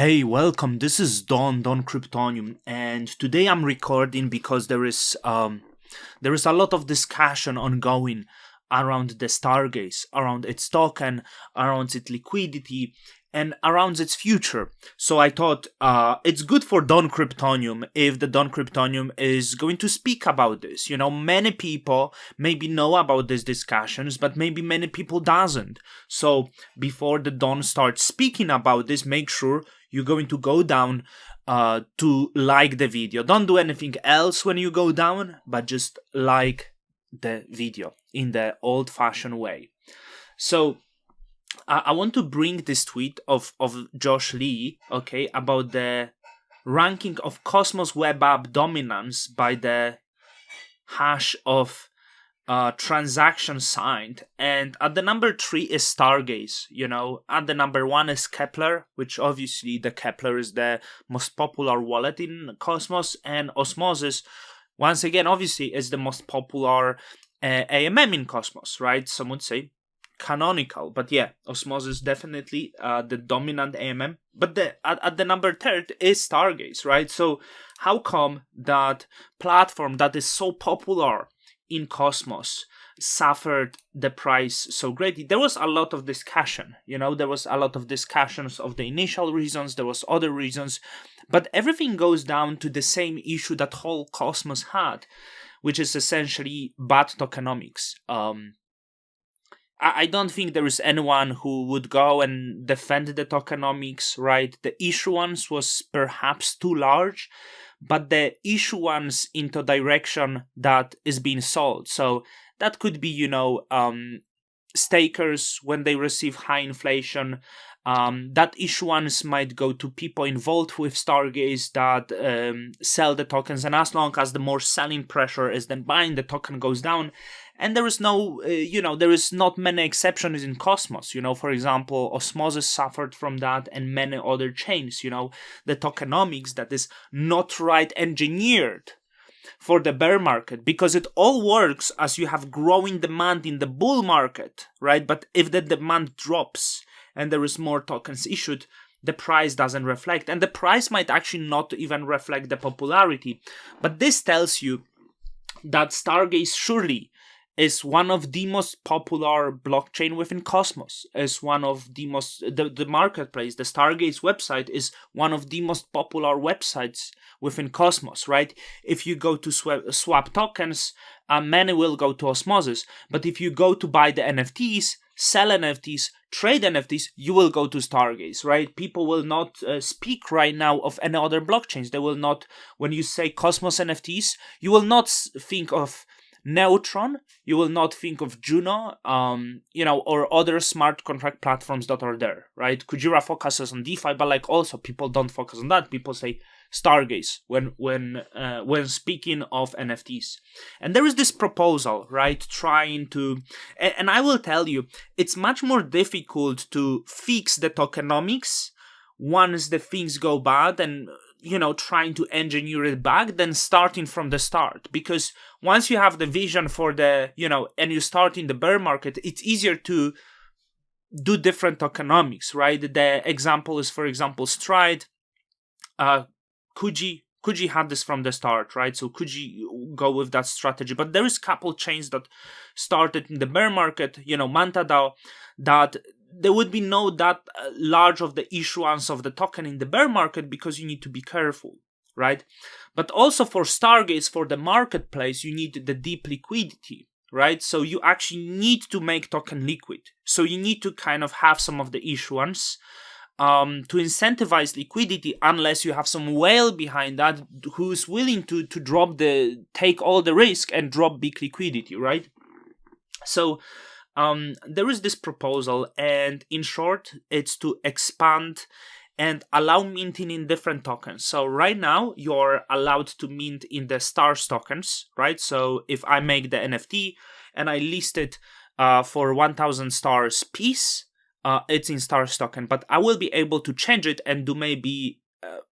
Hey, welcome. This is Don Kryptonium, and today I'm recording because there is a lot of discussion ongoing around the Stargaze, around its token, around its liquidity, and around its future. So I thought it's good for Don Kryptonium if the Don Kryptonium is going to speak about this. Many people maybe know about these discussions, but maybe many people doesn't. So before the Don starts speaking about this, make sure you're going to go down to like the video. Don't do anything else when you go down, but just like the video in the old-fashioned way. So I want to bring this tweet of Josh Lee, okay, about the ranking of Cosmos web app dominance by the hash of transaction signed, and at the number 3 is Stargaze. At the number 1 is Kepler, which obviously the Kepler is the most popular wallet in Cosmos, and Osmosis, once again, obviously is the most popular AMM in Cosmos, right? Some would say canonical, but yeah, Osmosis definitely the dominant AMM. But at the number 3 is Stargaze, right? So how come that platform that is so popular in Cosmos suffered the price so greatly? There was a lot of discussion, there was a lot of discussions of the initial reasons, there was other reasons, but everything goes down to the same issue that whole Cosmos had, which is essentially bad tokenomics. I don't think there is anyone who would go and defend the tokenomics, right? The issuance was perhaps too large, but the issuance into direction that is being sold. So that could be, stakers when they receive high inflation. That issuance might go to people involved with Stargaze that sell the tokens, and as long as the more selling pressure is, then buying the token goes down. And there is no, there is not many exceptions in Cosmos. For example, Osmosis suffered from that, and many other chains. The tokenomics that is not right engineered for the bear market, because it all works as you have growing demand in the bull market, right? But if the demand drops and there is more tokens issued, the price doesn't reflect, and the price might actually not even reflect the popularity. But this tells you that Stargaze surely is one of the most popular blockchain within Cosmos, is one of the most, the marketplace, the Stargaze website is one of the most popular websites within Cosmos, right? If you go to swap tokens, many will go to Osmosis, but if you go to buy the NFTs, sell NFTs, trade NFTs, you will go to Stargaze, right? People will not speak right now of any other blockchains. They will not, when you say Cosmos NFTs, you will not think of Neutron, you will not think of Juno, or other smart contract platforms that are there, right? Kujira focuses on DeFi, but also people don't focus on that. People say Stargaze when speaking of NFTs. And there is this proposal, right, trying to, and I will tell you, it's much more difficult to fix the tokenomics once the things go bad and trying to engineer it back than starting from the start. Because once you have the vision for the, and you start in the bear market, it's easier to do different tokenomics, right? The example is, for example, Stride. Kuji had this from the start, right? So Kuji go with that strategy. But there is a couple chains that started in the bear market, MantaDAO, that there would be no that large of the issuance of the token in the bear market because you need to be careful, right? But also for Stargaze, for the marketplace, you need the deep liquidity, right? So you actually need to make token liquid. So you need to kind of have some of the issuance to incentivize liquidity, unless you have some whale behind that who's willing to take all the risk and drop big liquidity, right? So there is this proposal, and in short, it's to expand and allow minting in different tokens. So right now, you're allowed to mint in the stars tokens, right? So if I make the NFT and I list it for 1,000 stars piece, it's in stars token, but I will be able to change it and do maybe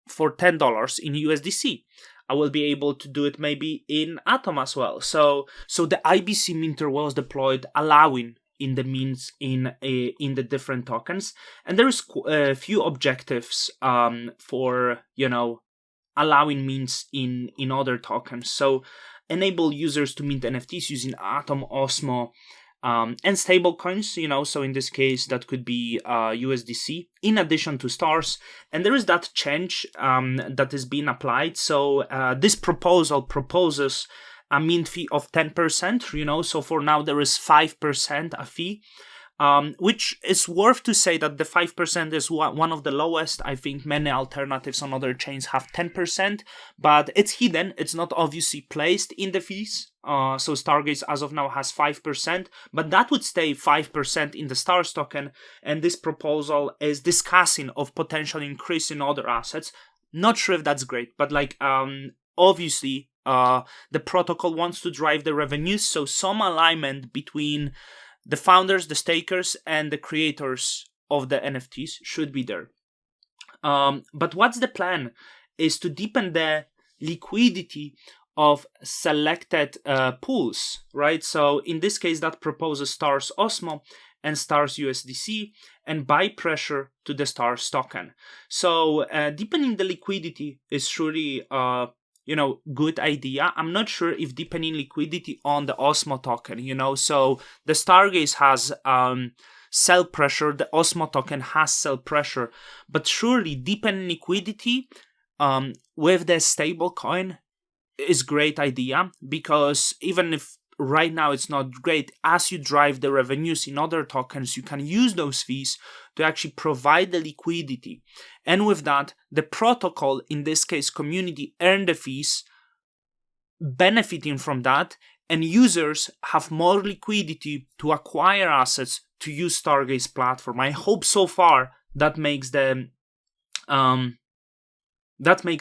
for $10 in USDC. I will be able to do it maybe in Atom as well. So the IBC minter was deployed, allowing in the means in the different tokens, and there is a few objectives for allowing mints in other tokens. So enable users to mint NFTs using Atom, Osmo, and stablecoins, so in this case that could be USDC in addition to stars. And there is that change that is being applied. So this proposal proposes a mint fee of 10%, so for now there is 5% a fee. Which is worth to say that the 5% is one of the lowest. I think many alternatives on other chains have 10%, but it's hidden. It's not obviously placed in the fees. So Stargaze as of now has 5%, but that would stay 5% in the Stars token. And this proposal is discussing of potential increase in other assets. Not sure if that's great, but obviously the protocol wants to drive the revenues. So some alignment between the founders, the stakers, and the creators of the NFTs should be there. But what's the plan is to deepen the liquidity of selected pools, right? So in this case, that proposes Stars Osmo and Stars USDC and buy pressure to the Stars token. So deepening the liquidity is surely good idea. I'm not sure if deepening liquidity on the Osmo token, so the Stargaze has sell pressure, the Osmo token has sell pressure, but surely deepening liquidity with the stable coin is great idea, because even if right now it's not great, as you drive the revenues in other tokens, you can use those fees to actually provide the liquidity. And with that, the protocol, in this case community, earn the fees, benefiting from that, and users have more liquidity to acquire assets to use Stargaze platform. I hope so far that makes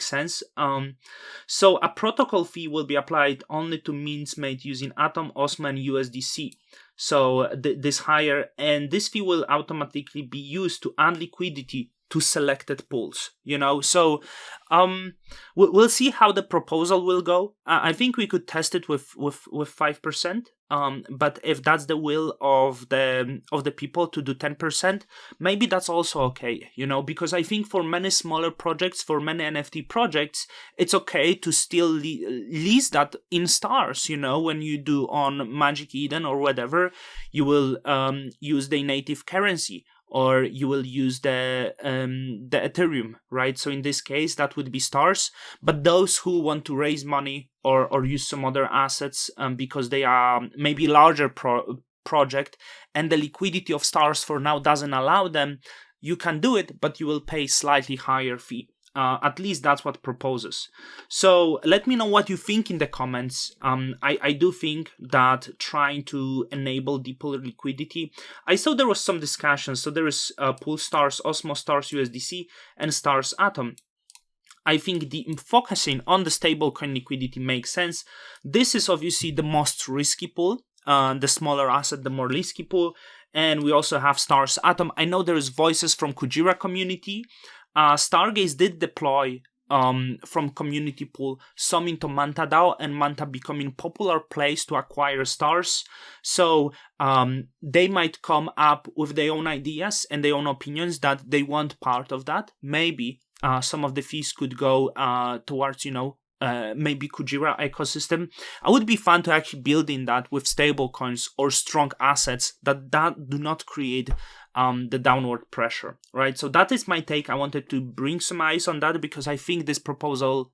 sense. So a protocol fee will be applied only to mints made using Atom, Osmo, and USDC. So this higher, and this fee will automatically be used to add liquidity to selected pools. So we'll see how the proposal will go. I think we could test it with 5%. But if that's the will of the people to do 10%, maybe that's also okay, because I think for many smaller projects, for many NFT projects, it's okay to still lease that in stars. When you do on Magic Eden or whatever, you will use the native currency, or you will use the Ethereum, right? So in this case, that would be stars. But those who want to raise money or use some other assets because they are maybe larger project and the liquidity of stars for now doesn't allow them, you can do it, but you will pay slightly higher fee. At least that's what proposes. So let me know what you think in the comments. I do think that trying to enable deeper liquidity, I saw there was some discussion. So there is Pool Stars, Osmo Stars USDC, and Stars Atom. I think focusing on the stablecoin liquidity makes sense. This is obviously the most risky pool. The smaller asset, the more risky pool. And we also have Stars Atom. I know there is voices from Kujira community. Stargaze did deploy from community pool some into Manta DAO, and Manta becoming popular place to acquire stars. So they might come up with their own ideas and their own opinions that they want part of that. Maybe some of the fees could go towards, maybe Kujira ecosystem. It would be fun to actually build in that with stable coins or strong assets that do not create the downward pressure, right? So that is my take. I wanted to bring some eyes on that because I think this proposal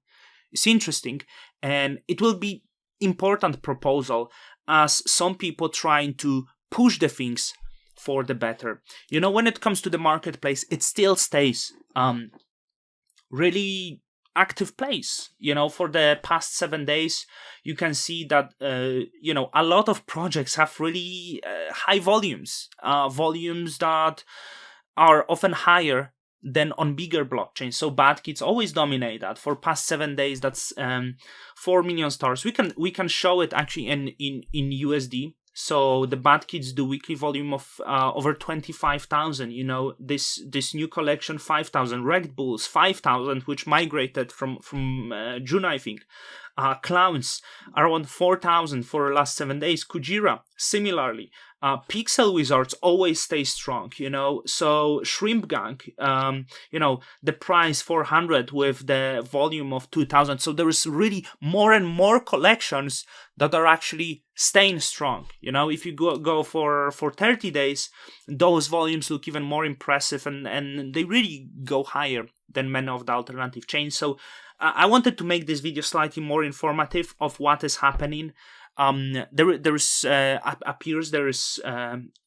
is interesting, and it will be important proposal as some people trying to push the things for the better. When it comes to the marketplace, it still stays really active place. For the past 7 days, you can see that a lot of projects have really high volumes that are often higher than on bigger blockchains. So BadKids always dominate that. For past 7 days, that's 4 million stars. We can show it actually in USD. So the BadKids do weekly volume of over 25,000. This new collection 5,000. Wrecked Bulls 5,000, which migrated from June, I think. Clowns around 4,000 for the last 7 days. Kujira similarly. Pixel Wizards always stay strong, so Shrimp Gang, the price 400 with the volume of 2000, so there is really more and more collections that are actually staying strong. If you go for 30 days, those volumes look even more impressive, and they really go higher than many of the alternative chains. So I wanted to make this video slightly more informative of what is happening. There is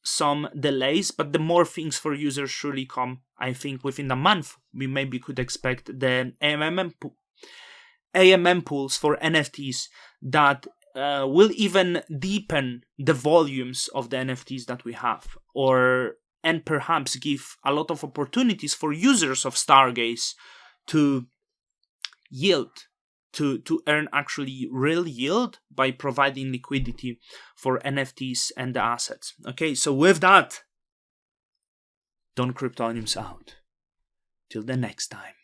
some delays, but the more things for users surely come. I think within a month we maybe could expect the AMM pools for NFTs that will even deepen the volumes of the NFTs that we have, and perhaps give a lot of opportunities for users of Stargaze to yield, to earn actually real yield by providing liquidity for NFTs and the assets. Okay, so with that, don't cryptoniums out. Till the next time.